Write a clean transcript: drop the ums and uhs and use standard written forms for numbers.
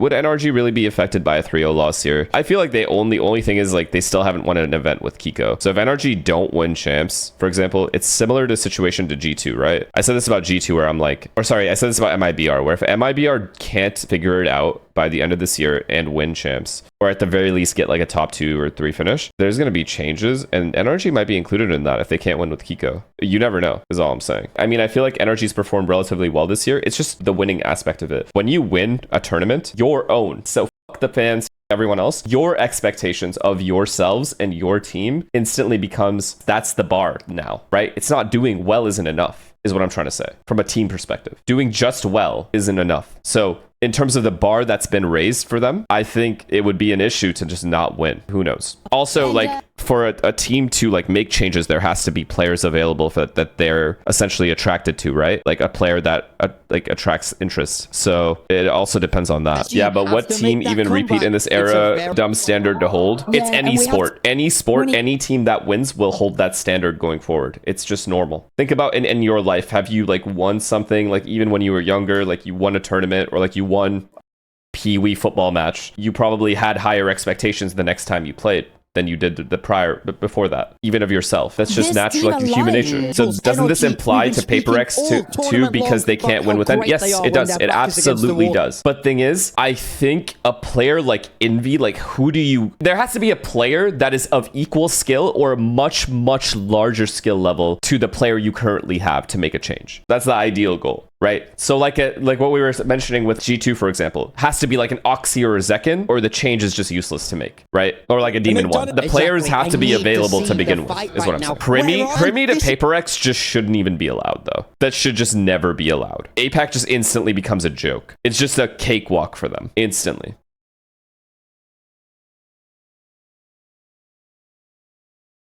Would NRG really be affected by a 3-0 loss here? I feel like the only thing is like they still haven't won an event with keiko. So if NRG don't win champs, for example, it's similar to situation to G2, right? I said this about G2 where I'm like, or sorry, I said this about MIBR, where if MIBR can't figure it out by the end of this year and win champs, or at the very least get like a top 2 or 3 finish, there's going to be changes, and NRG might be included in that if they can't win with keiko. You never know, is all I'm saying. I mean, I feel like NRG's performed relatively well this year. It's just the winning aspect of it. When you win a tournament, your own, so fuck the fans, everyone else, your expectations of yourselves and your team instantly becomes, that's the bar now, right? It's not doing well isn't enough, is what I'm trying to say from a team perspective. Doing just well isn't enough. So in terms of the bar that's been raised for them, I think it would be an issue to just not win. Who knows? Also, like, for a team to like make changes, there has to be players available that they're essentially attracted to, right? Like a player that like attracts interest. So it also depends on that. Yeah, but what team even repeat in this era dumb standard to hold? It's any sport. Any sport, any team that wins will hold that standard going forward. It's just normal. Think about in your life, have you like won something, like even when you were younger, like you won a tournament or like you won Pee-wee football match, you probably had higher expectations the next time you played than you did before that, even of yourself. That's just natural, like human nature. So doesn't this imply to PaperX too because they can't win with them? Yes, it does. It absolutely does. But thing is, I think a player like Envy, like there has to be a player that is of equal skill or a much, much larger skill level to the player you currently have to make a change. That's the ideal goal. Right? So like what we were mentioning with G2, for example, has to be like an Oxy or a Zekin, or the change is just useless to make, right? Or like a Demon 1. The players have to be available to begin with, is what I'm saying. Primi to PaperX just shouldn't even be allowed, though. That should just never be allowed. APAC just instantly becomes a joke. It's just a cakewalk for them, instantly.